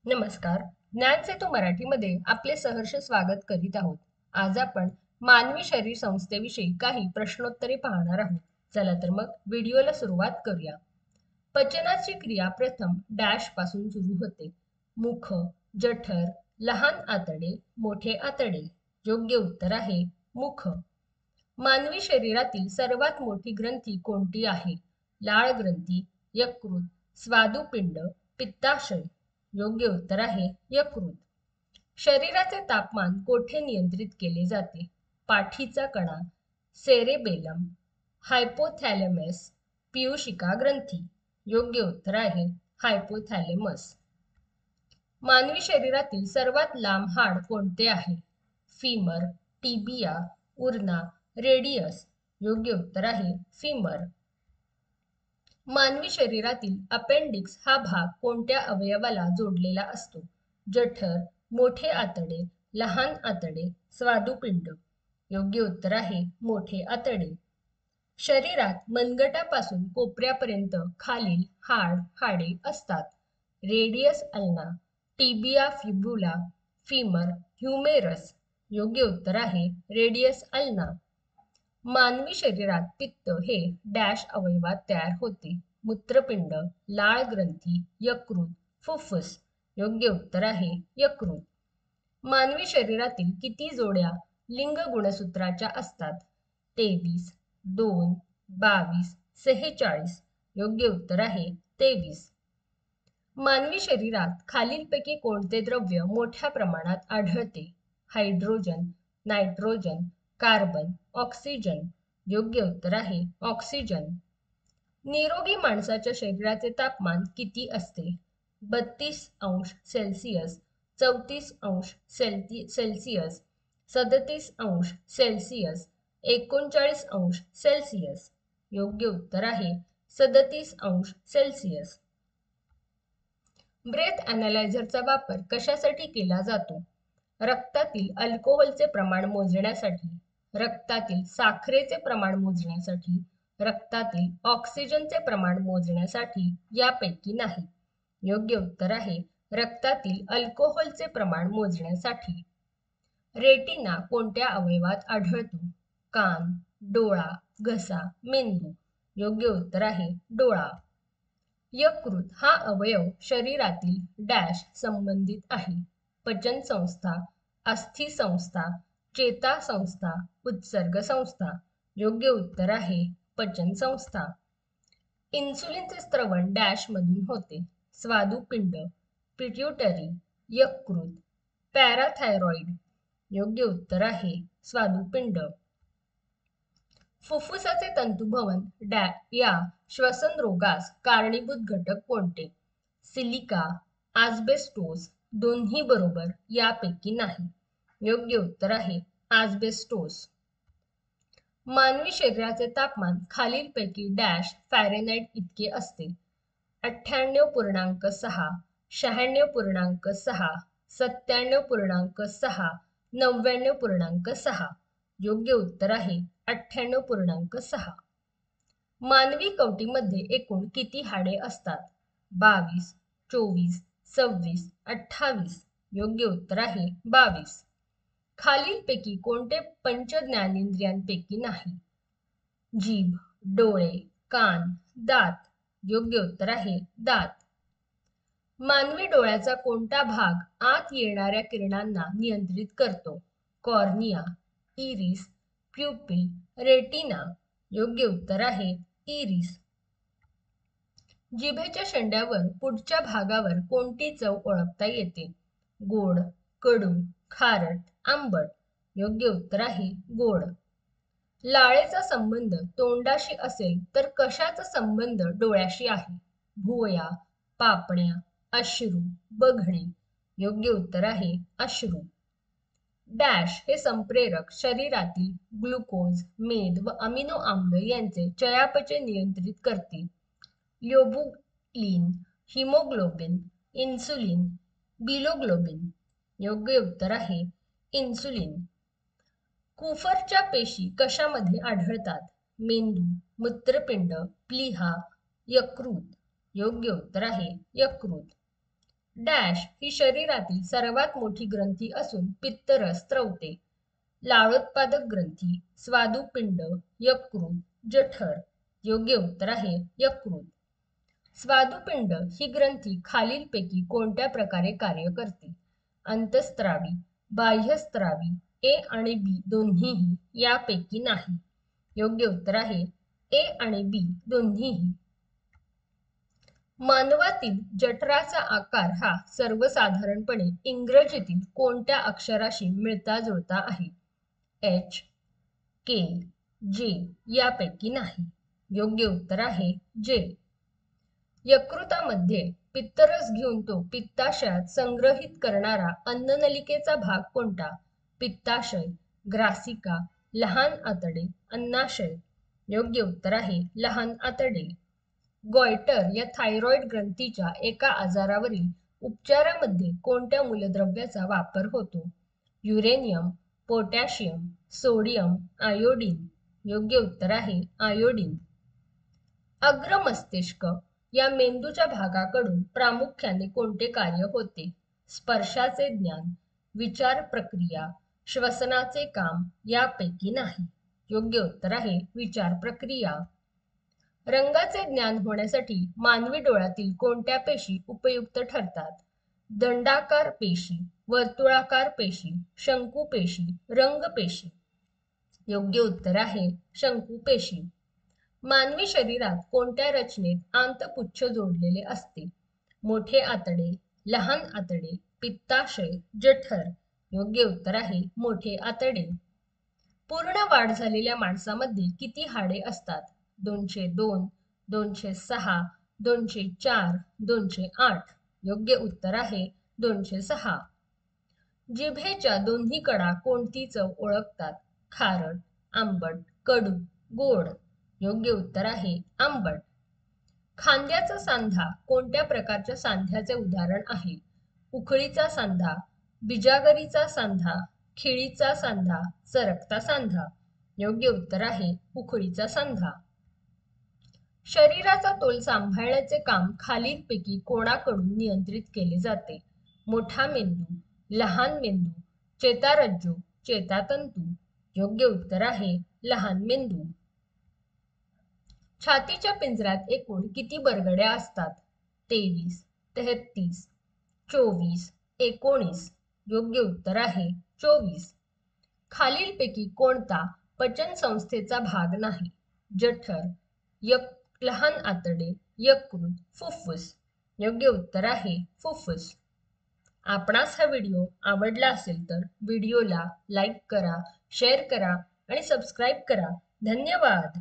नमस्कार. ज्ञान सेतू मराठीमध्ये आपले सहर्ष स्वागत करीत आहोत. आज आपण मानवी शरीर संस्थेविषयी काही प्रश्नोत्तरे पाहणार आहोत. चला तर मग व्हिडिओला सुरुवात करूया. पचनाची क्रिया प्रथम डॅश पासून सुरू होते. मुख, जठर, लहान आतडे, मोठे आतडे. योग्य उत्तर आहे मुख. मानवी शरीरातील सर्वात मोठी ग्रंथी कोणती आहे? लाळ ग्रंथी, यकृत, स्वादुपिंड, पित्ताशय. योग्य उत्तर आहे यकृत. शरीराचे तापमान कोठे नियंत्रित केले जाते? पाठीचा कणा, सेरेबेलम, हायपोथॅलेमस, पीयूषिका ग्रंथी. योग्य उत्तर आहे हायपोथॅलेमस. मानवी शरीरातील सर्वात लांब हाड कोणते आहे? Femur, tibia, ulna, radius. योग्य उत्तर आहे फीमर. मानवी शरीरातील अपेंडिक्स हा भाग कोणत्या अवयवाला जोडलेला असतो? जठर, मोठे आतडे, लहान आतडे, स्वादुपिंड. योग्य उत्तर आहे मोठे आतडे. शरीरात मनगटापासून कोपऱ्यापर्यंत खालील हाडे असतात. Radius ulna, tibia fibula, femur, humerus. योग्य उत्तर आहे रेडियस अल्ना. मानवी शरीरात पित्त हे डॅश अवयवात तयार होते. मूत्रपिंड, लाळ ग्रंथी, यकृत, फुफ्फुस. योग्य उत्तर आहे यकृत. मानवी शरीरातील किती जोड्या लिंग गुणसूत्राच्या असतात? 23, 2, 22, 46. योग्य उत्तर आहे 23. मानवी शरीरात खालीलपैकी कोणते द्रव्य मोठ्या प्रमाणात आढळते? Hydrogen, nitrogen, carbon, oxygen. योग्य उत्तर आहे ऑक्सिजन. निरोगी माणसाच्या शरीराचे तापमान किती असते? 32 अंश सेल्सिअस, 34 अंश सेल्सिअस, 37 अंश सेल्सिअस, 39 अंश सेल्सिअस. योग्य उत्तर आहे 37 अंश सेल्सिअस. ब्रेथ अनालायझरचा वापर कशासाठी केला जातो? रक्तातील अल्कोहोलचे प्रमाण मोजण्यासाठी, रक्तातील साखरेचे प्रमाण मोजण्यासाठी, रक्तातील ऑक्सिजनचे प्रमाण मोजण्यासाठी, यापैकी नाही. योग्य उत्तर आहे रक्तातील अल्कोहोलचे प्रमाण मोजण्यासाठी. रेटिना कोणत्या अवयवात आढळतो? कान, डोळा, घसा, मेंदू. योग्य उत्तर आहे डोळा. यकृत हा अवयव शरीरातील डॅश संबंधित आहे. पचन संस्था, अस्थि संस्था, चेता संस्था, उत्सर्ग संस्था. योग्य उत्तर आहे पचन संस्था. इन्सुलिनचे स्त्रवण डॅश मधून होते? स्वादुपिंड, पिट्युटरी, यकृत, पॅराथायरॉइड. योग्य उत्तर आहे स्वादुपिंड. फुफ्फुसाचे तंतुभवन या श्वसन रोगास कारणीभूत घटक कोणते? सिलिका, आस्बेस्टोस, दोन्ही बरोबर, यापैकी नाही. योग्य उत्तर आहे आस्बेस्टोस. मानवी शरीराचे तापमान खालीलपैकी डॅश फॅरेनहाइट इतके असते? 98.6, 96.6, 97.6, 99.6. योग्य उत्तर आहे 98.6. मानवी कवटीमध्ये एकूण किती हाडे असतात? 22, 24, 26, 28. योग्य उत्तर आहे 22. खालीलपैकी कोणते पंच ज्ञानेंद्रियांपैकी नाही? जीभ, डोळे, कान, दात. योग्य उत्तर आहे दात. मानवी डोळ्याचा कोणता भाग आत येणाऱ्या किरणांना नियंत्रित करतो? Cornea, iris, pupil, retina. योग्य उत्तर आहे इरिस. जिभेच्या शेंड्यावर पुढच्या भागावर कोणती चव ओळखता येते? गोड, कडू, खारट, आंबट. योग्य उत्तर आहे गोड. लाळेचा संबंध तोंडाशी असेल तर कशाचा संबंध डोळ्याशी आहे? भुवया, पापण्या, अश्रू, बघणे. योग्य उत्तर आहे अश्रू. डॅश हे संप्रेरक शरीरातील ग्लुकोज, मेद व अमिनो आम्ल यांचे चयापचय नियंत्रित करते. ल्युबुलिन, हिमोग्लोबिन, इन्सुलिन, बिलोग्लोबिन. योग्य उत्तर आहे इन्सुलिन. कुफरच्या पेशी कशामध्ये आढळतात? मेंदू, मूत्रपिंड, प्लीहा, यकृत. योग्य उत्तर आहे यकृत. डॅश ही शरीरातील सर्वात मोठी ग्रंथी असून पित्तरस स्त्रवते. लाळोत्पादक ग्रंथी, स्वादुपिंड, यकृत, जठर. योग्य उत्तर आहे यकृत. स्वादुपिंड ही ग्रंथी खालीलपैकी कोणत्या प्रकारे कार्य करते? अंतस्त्रावी, बाह्यस्त्रावी, ए आणि बी दोन्हीही, यापैकी नाही. योग्य उत्तर आहे ए आणि बी दोन्हीही. मानवातील जठराचा आकार हा सर्वसाधारणपणे इंग्रजीतील कोणत्या अक्षराशी मिळता जुळता आहे? एच, के, जे, यापैकी नाही. योग्य उत्तर आहे जे. यकृतामध्ये पित्तरस घेऊन तो पित्ताशयात संग्रहित करणारा अन्ननलिकेचा भाग कोणता? पित्ताशय, ग्रासिका, लहान आतडे, अन्नाशय. योग्य उत्तर आहे लहान आतडे. गॉयटर या थायरॉइड ग्रंथीच्या एका आजारावरील उपचारामध्ये कोणत्या मूलद्रव्याचा वापर होतो? Uranium, potassium, sodium, iodine. योग्य उत्तर आहे आयोडीन. अग्रमस्तिष्क या मेंदूच्या भागाकडून प्रामुख्याने कोणते कार्य होते? स्पर्शाचे ज्ञान, विचार प्रक्रिया, श्वसनाचे काम, यापैकी नाही. योग्य उत्तर आहे विचार प्रक्रिया. रंगाचे ज्ञान होण्यासाठी मानवी डोळ्यातील कोणत्या पेशी उपयुक्त ठरतात? दंडाकार पेशी, वर्तुळाकार पेशी, शंकू पेशी, रंग पेशी. योग्य उत्तर आहे शंकू पेशी. मानवी शरीरात कोणत्या रचनेत आंतपुच्छ जोडलेले असते? मोठे आतडे, लहान आतडे, पित्ताशय, जठर. योग्य उत्तर आहे मोठे आतडे. पूर्ण वाढ झालेल्या माणसामध्ये किती हाडे असतात? 202, 206, 204, 208. योग्य उत्तर आहे 206. जिभेच्या दोन्ही कडा कोणती चव ओळखतात? खारट, आंबट, कडू, गोड. योग्य उत्तर आहे आंबट. खांद्याचा सांधा कोणत्या प्रकारच्या सांध्याचे उदाहरण आहे? उखळीचा सांधा, बिजागरीचा सांधा, खिळीचा सांधा, सरकता सांधा. योग्य उत्तर आहे उखळीचा सांधा. शरीराचा तोल सांभाळण्याचे काम खालीलपैकी कोणाकडून नियंत्रित केले जाते? मोठा मेंदू, लहान मेंदू, चेतारज्जू, चेतातंतू. योग्य उत्तर आहे लहान मेंदू. छातीच्या पिंजऱ्यात एकूण किती बरगड्या असतात? 23, 33, 24, 19. योग्य उत्तर आहे 24. खालीलपैकी कोणता पचन संस्थेचा भाग नाही? जठर, लहान आतडे, यकृत, फुफ्फुस. योग्य उत्तर आहे फुफ्फुस. आपणास हा व्हिडिओ आवडला असेल तर व्हिडिओला लाईक करा, शेअर करा आणि सबस्क्राईब करा. धन्यवाद.